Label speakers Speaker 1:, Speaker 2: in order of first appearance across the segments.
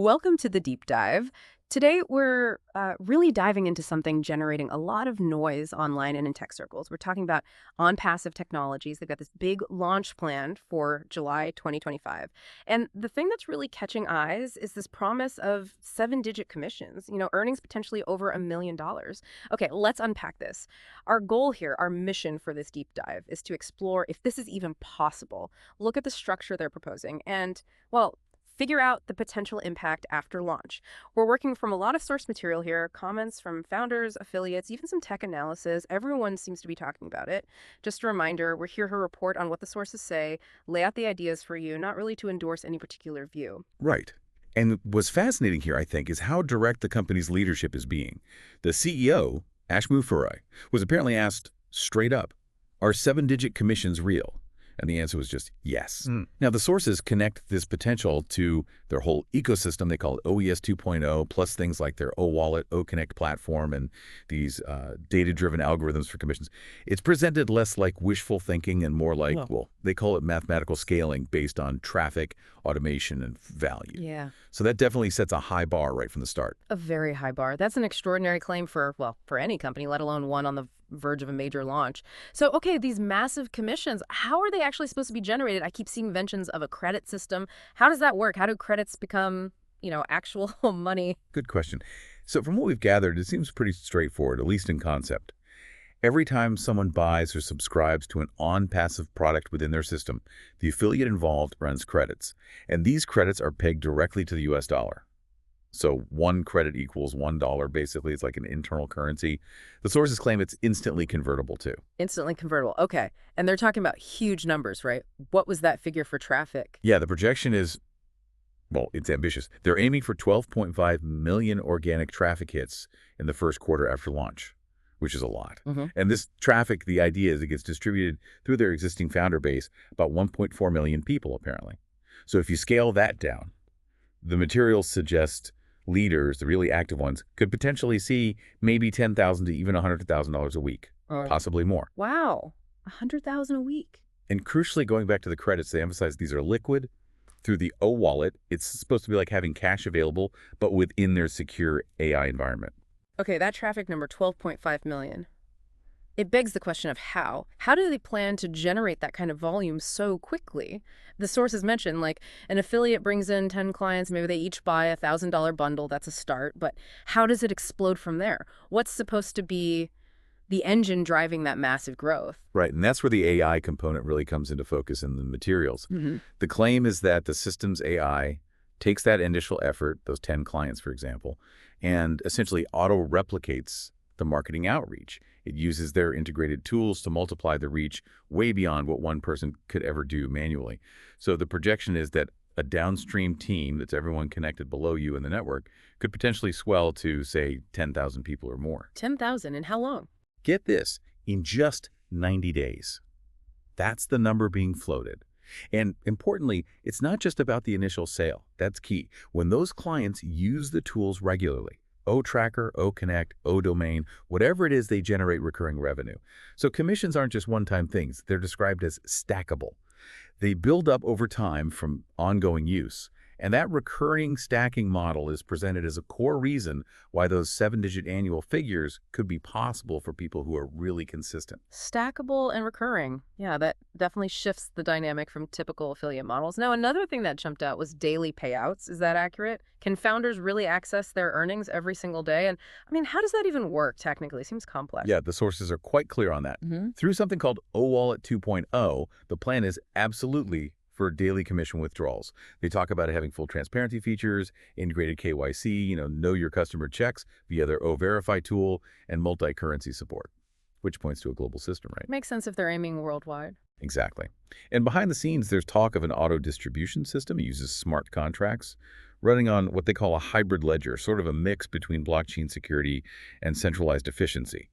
Speaker 1: Welcome to the deep dive. Today, we're really diving into something generating a lot of noise online and in tech circles. We're talking about ONPASSIVE Technologies. They've got this big launch planned for July 2025. And the thing that's really catching eyes is this promise of seven-digit commissions, earnings potentially over $1 million. Okay, let's unpack this. Our goal here, our mission for this deep dive, is to explore if this is even possible, look at the structure they're proposing, and, well, figure out the potential impact after launch. We're working from a lot of source material here, comments from founders, affiliates, even some tech analysis. Everyone seems to be talking about it. Just a reminder, we're here to report on what the sources say, lay out the ideas for you, not really to endorse any particular view.
Speaker 2: Right. And what's fascinating here, I think, is how direct the company's leadership is being. The CEO, Mufareh, was apparently asked straight up, are seven-digit commissions real? And the answer was just yes. Now, the sources connect this potential to their whole ecosystem. They call it OES 2.0, plus things like their Owallet, OConnect platform, and these data-driven algorithms for commissions. It's presented less like wishful thinking and more like, well, they call it mathematical scaling based on traffic, automation, and value.
Speaker 1: Yeah.
Speaker 2: So that definitely sets a high bar right from the start.
Speaker 1: A very high bar. That's an extraordinary claim for any company, let alone one on the verge of a major launch. So, okay, these massive commissions, how are they actually supposed to be generated? I keep seeing mentions of a credit system. How does that work? How do credits become, actual money?
Speaker 2: Good question. So from what we've gathered, it seems pretty straightforward, at least in concept. Every time someone buys or subscribes to an ONPASSIVE product within their system, the affiliate involved runs credits. And these credits are pegged directly to the US dollar. So one credit equals $1, basically. It's like an internal currency. The sources claim it's instantly convertible, too.
Speaker 1: Instantly convertible. Okay. And they're talking about huge numbers, right? What was that figure for traffic?
Speaker 2: Yeah, the projection is, well, it's ambitious. They're aiming for 12.5 million organic traffic hits in the first quarter after launch, which is a lot. And this traffic, the idea is it gets distributed through their existing founder base, about 1.4 million people, apparently. So if you scale that down, the materials suggest leaders, the really active ones, could potentially see maybe $10,000 to even $100,000 a week, possibly more.
Speaker 1: Wow, $100,000 a week.
Speaker 2: And crucially, going back to the credits, they emphasize these are liquid through the Owallet. It's supposed to be like having cash available, but within their secure AI environment.
Speaker 1: Okay, that traffic number, 12.5 million. It begs the question of how. How do they plan to generate that kind of volume so quickly? The sources mentioned, like, an affiliate brings in 10 clients, maybe they each buy a $1,000 bundle, that's a start, but how does it explode from there? What's supposed to be the engine driving that massive growth?
Speaker 2: Right, and that's where the AI component really comes into focus in the materials. The claim is that the system's AI takes that initial effort, those 10 clients, for example, and essentially auto-replicates the marketing outreach. It uses their integrated tools to multiply the reach way beyond what one person could ever do manually. So the projection is that a downstream team that's everyone connected below you in the network could potentially swell to, say, 10,000 people or more.
Speaker 1: 10,000 in how long?
Speaker 2: Get this, in just 90 days. That's the number being floated. And importantly, it's not just about the initial sale. That's key. When those clients use the tools regularly, O-Tracker, O-Connect, O-Domain, whatever it is, they generate recurring revenue. So commissions aren't just one-time things. They're described as stackable. They build up over time from ongoing use. And that recurring stacking model is presented as a core reason why those seven-digit annual figures could be possible for people who are really consistent.
Speaker 1: Stackable and recurring. Yeah, that definitely shifts the dynamic from typical affiliate models. Now, another thing that jumped out was daily payouts. Is that accurate? Can founders really access their earnings every single day? And I mean, how does that even work technically? It seems complex.
Speaker 2: Yeah, the sources are quite clear on that. Through something called Owallet 2.0, the plan is absolutely for daily commission withdrawals. They talk about having full transparency features, integrated KYC, know your customer checks via their O-Verify tool, and multi-currency support, which points to a global system, right?
Speaker 1: Makes sense if they're aiming worldwide.
Speaker 2: Exactly. And behind the scenes, there's talk of an auto distribution system. It uses smart contracts running on what they call a hybrid ledger, sort of a mix between blockchain security and centralized efficiency.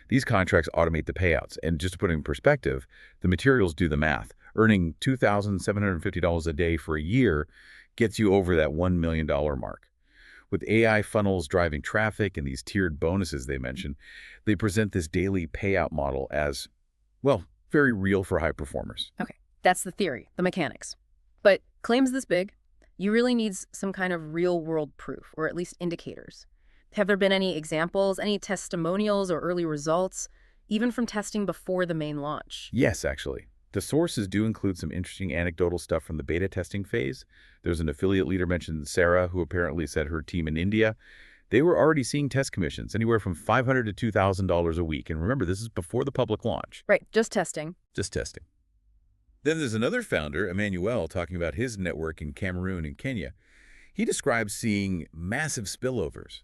Speaker 2: These contracts automate the payouts. And just to put it in perspective, the materials do the math. Earning $2,750 a day for a year gets you over that $1 million mark. With AI funnels driving traffic and these tiered bonuses they mentioned, they present this daily payout model as, well, very real for high performers.
Speaker 1: Okay, that's the theory, the mechanics. But claims this big, You really need some kind of real-world proof, or at least indicators. Have there been any examples, any testimonials or early results, even from testing before the main launch?
Speaker 2: Yes, actually. The sources do include some interesting anecdotal stuff from the beta testing phase. There's an affiliate leader mentioned, Sarah, who apparently said her team in India, they were already seeing test commissions anywhere from $500 to $2,000 a week. And remember, this is before the public launch.
Speaker 1: Right, just testing.
Speaker 2: Just testing. Then there's another founder, Emmanuel, talking about his network in Cameroon and Kenya. He describes seeing massive spillovers.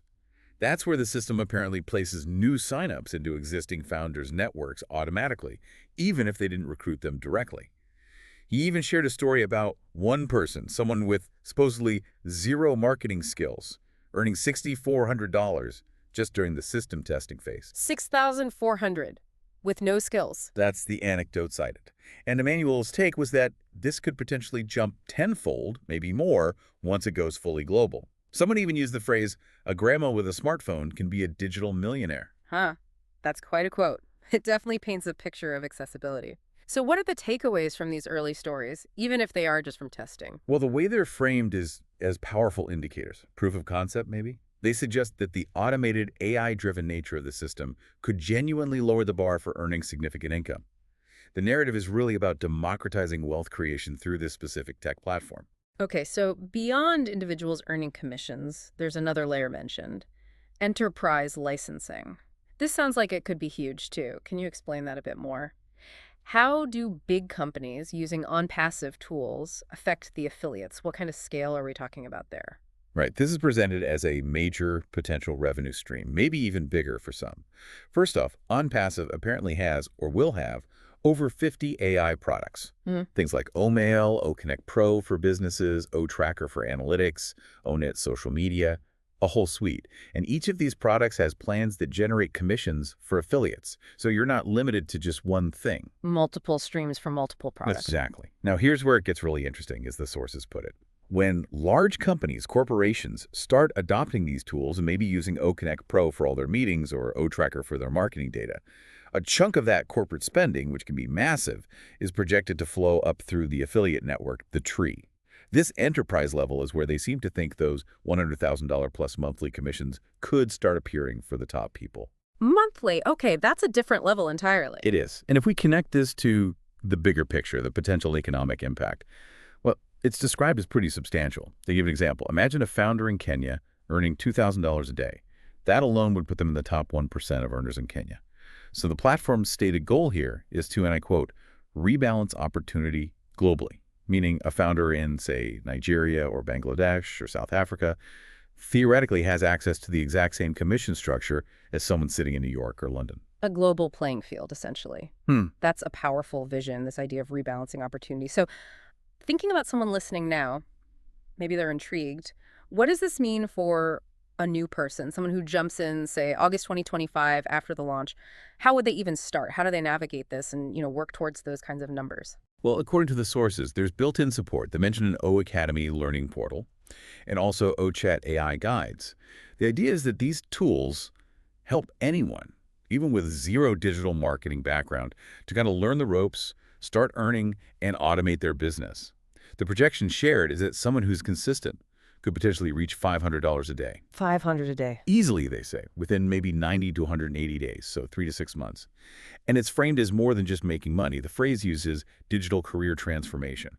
Speaker 2: That's where the system apparently places new signups into existing founders' networks automatically, even if they didn't recruit them directly. He even shared a story about one person, someone with supposedly zero marketing skills, earning $6,400 just during the system testing phase.
Speaker 1: 6,400 with no skills.
Speaker 2: That's the anecdote cited. And Emmanuel's take was that this could potentially jump tenfold, maybe more, once it goes fully global. Someone even used the phrase, a grandma with a smartphone can be a digital millionaire.
Speaker 1: Huh. That's quite a quote. It definitely paints a picture of accessibility. So what are the takeaways from these early stories, even if they are just from testing?
Speaker 2: Well, the way they're framed is as powerful indicators. Proof of concept, maybe? They suggest that the automated AI-driven nature of the system could genuinely lower the bar for earning significant income. The narrative is really about democratizing wealth creation through this specific tech platform.
Speaker 1: Okay, so beyond individuals earning commissions, there's another layer mentioned, enterprise licensing. This sounds like it could be huge too. Can you explain that a bit more? How do big companies using ONPASSIVE tools affect the affiliates? What kind of scale are we talking about there?
Speaker 2: Right, this is presented as a major potential revenue stream, maybe even bigger for some. First off, OnPassive apparently has, or will have, over 50 AI products. Things like OMail, OConnect Pro for businesses, OTracker for analytics, ONet social media, a whole suite. And each of these products has plans that generate commissions for affiliates. So you're not limited to just one thing.
Speaker 1: Multiple streams for multiple products.
Speaker 2: Exactly. Now here's where it gets really interesting, as the sources put it. When large companies, corporations, start adopting these tools and maybe using OConnect Pro for all their meetings or OTracker for their marketing data, a chunk of that corporate spending, which can be massive, is projected to flow up through the affiliate network, the tree. This enterprise level is where they seem to think those $100,000 plus monthly commissions could start appearing for the top people.
Speaker 1: Monthly. Okay, that's a different level entirely.
Speaker 2: It is. And if we connect this to the bigger picture, the potential economic impact, well, it's described as pretty substantial. To give an example, imagine a founder in Kenya earning $2,000 a day. That alone would put them in the top 1% of earners in Kenya. So the platform's stated goal here is to, and I quote, rebalance opportunity globally, meaning a founder in, say, Nigeria or Bangladesh or South Africa theoretically has access to the exact same commission structure as someone sitting in New York or London.
Speaker 1: A global playing field, essentially. That's a powerful vision, this idea of rebalancing opportunity. So thinking about someone listening now, maybe they're intrigued. What does this mean for a new person, someone who jumps in, say, August 2025 after the launch? How would they even start? How do they navigate this and, work towards those kinds of numbers?
Speaker 2: Well, according to the sources, there's built-in support. They mentioned an O Academy learning portal and also OChat AI guides. The idea is that these tools help anyone, even with zero digital marketing background, to kind of learn the ropes, start earning, and automate their business. The projection shared is that someone who's consistent could potentially reach $500 a day.
Speaker 1: $500 a day.
Speaker 2: Easily, they say, within maybe 90 to 180 days, so 3 to 6 months. And it's framed as more than just making money. The phrase uses digital career transformation.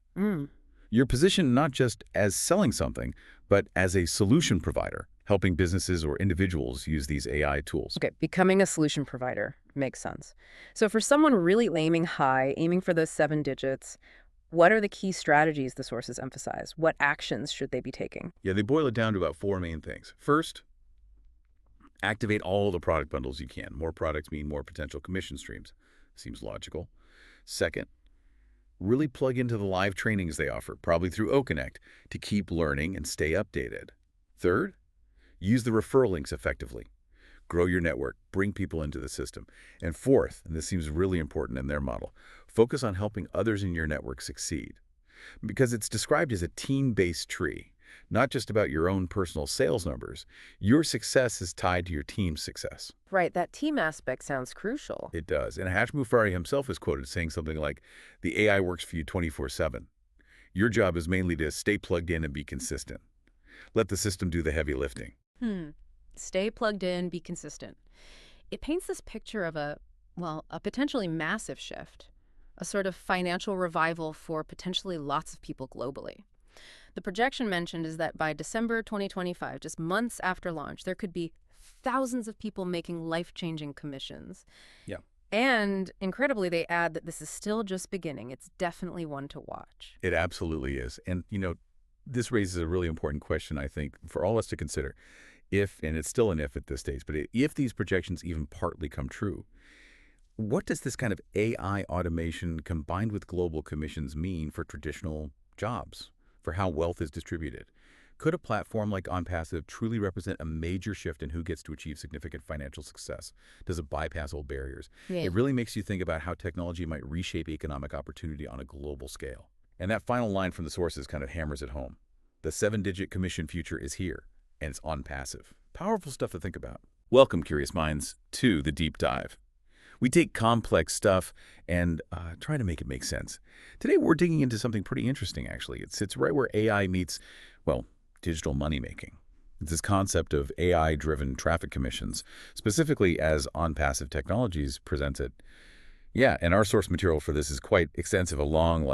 Speaker 2: You're positioned not just as selling something, but as a solution provider, helping businesses or individuals use these AI tools.
Speaker 1: Okay, becoming a solution provider makes sense. So for someone really aiming high, aiming for those 7 digits, what are the key strategies the sources emphasize? What actions should they be taking?
Speaker 2: Yeah, they boil it down to about 4 main things. First, activate all the product bundles you can. More products mean more potential commission streams. Seems logical. Second, really plug into the live trainings they offer, probably through OConnect, to keep learning and stay updated. Third, use the referral links effectively. Grow your network, bring people into the system. And fourth, and this seems really important in their model, focus on helping others in your network succeed. Because it's described as a team-based tree, not just about your own personal sales numbers. Your success is tied to your team's success.
Speaker 1: Right, that team aspect sounds crucial.
Speaker 2: It does. And Mufareh himself is quoted saying something like, the AI works for you 24/7. Your job is mainly to stay plugged in and be consistent. Let the system do the heavy lifting.
Speaker 1: Stay plugged in, be consistent. It paints this picture of a potentially massive shift, a sort of financial revival for potentially lots of people globally. The projection mentioned is that by December 2025, just months after launch, there could be thousands of people making life-changing commissions.
Speaker 2: Yeah.
Speaker 1: And incredibly, they add that this is still just beginning. It's definitely one to watch.
Speaker 2: It absolutely is. And, this raises a really important question, I think, for all of us to consider. If, and it's still an if at this stage, but if these projections even partly come true, what does this kind of AI automation combined with global commissions mean for traditional jobs, for how wealth is distributed? Could a platform like ONPASSIVE truly represent a major shift in who gets to achieve significant financial success? Does it bypass old barriers?
Speaker 1: Yeah.
Speaker 2: It really makes you think about how technology might reshape economic opportunity on a global scale. And that final line from the sources kind of hammers it home. The 7-digit commission future is here, and it's ONPASSIVE. Powerful stuff to think about. Welcome, curious minds, to the deep dive. We take complex stuff and try to make it make sense. Today, we're digging into something pretty interesting, actually. It sits right where AI meets, well, digital money making. It's this concept of AI-driven traffic commissions, specifically as ONPASSIVE Technologies presents it. Yeah, and our source material for this is quite extensive, a long,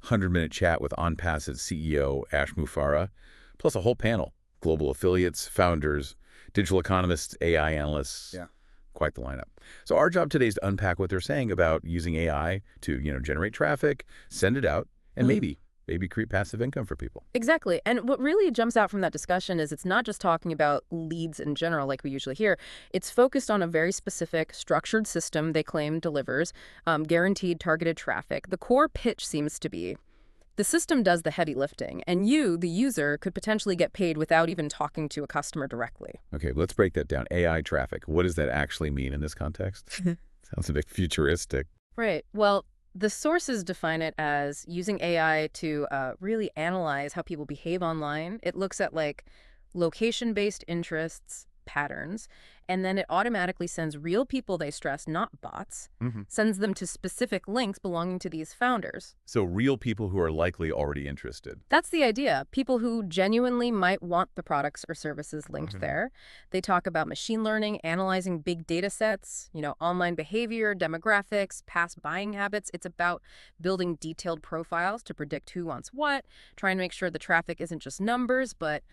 Speaker 2: 100-minute chat with ONPASSIVE CEO Ash Mufareh, plus a whole panel, global affiliates, founders, digital economists, AI analysts. Yeah. Quite the lineup. So our job today is to unpack what they're saying about using AI to, generate traffic, send it out, and maybe create passive income for people.
Speaker 1: Exactly. And what really jumps out from that discussion is it's not just talking about leads in general like we usually hear. It's focused on a very specific structured system they claim delivers guaranteed targeted traffic. The core pitch seems to be the system does the heavy lifting, and you, the user, could potentially get paid without even talking to a customer directly.
Speaker 2: Okay, let's break that down. AI traffic. What does that actually mean in this context? Sounds a bit futuristic.
Speaker 1: Right. Well, the sources define it as using AI to really analyze how people behave online. It looks at location-based interests, patterns, and then it automatically sends real people, they stress, not bots, sends them to specific links belonging to these founders.
Speaker 2: So real people who are likely already interested.
Speaker 1: That's the idea. People who genuinely might want the products or services linked there. They talk about machine learning, analyzing big data sets, online behavior, demographics, past buying habits. It's about building detailed profiles to predict who wants what, trying to make sure the traffic isn't just numbers, but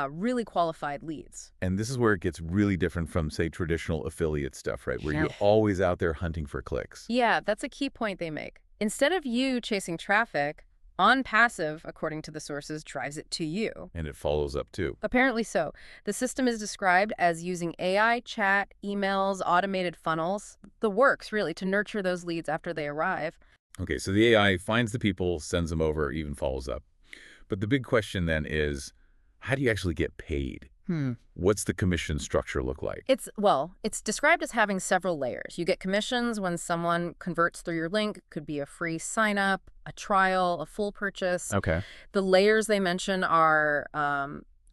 Speaker 1: really qualified leads.
Speaker 2: And this is where it gets really different from, say, traditional affiliate stuff, right? Where you're always out there hunting for clicks.
Speaker 1: Yeah, that's a key point they make. Instead of you chasing traffic, ONPASSIVE, according to the sources, drives it to you.
Speaker 2: And it follows up, too.
Speaker 1: Apparently so. The system is described as using AI, chat, emails, automated funnels, the works, really, to nurture those leads after they arrive.
Speaker 2: Okay, so the AI finds the people, sends them over, even follows up. But the big question then is, how do you actually get paid? What's the commission structure look like?
Speaker 1: It's described as having several layers. You get commissions when someone converts through your link. It could be a free sign-up, a trial, a full purchase.
Speaker 2: Okay.
Speaker 1: The layers they mention are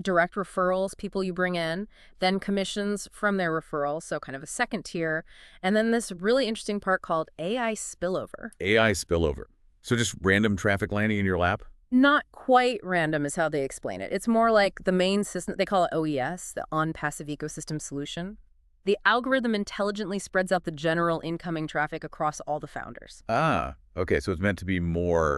Speaker 1: direct referrals, people you bring in, then commissions from their referrals, so kind of a second tier, and then this really interesting part called AI spillover.
Speaker 2: AI spillover. So just random traffic landing in your lap?
Speaker 1: Not quite random is how they explain it. It's more like the main system, they call it OES, the ONPASSIVE Ecosystem Solution. The algorithm intelligently spreads out the general incoming traffic across all the founders.
Speaker 2: Ah, okay, so it's meant to be more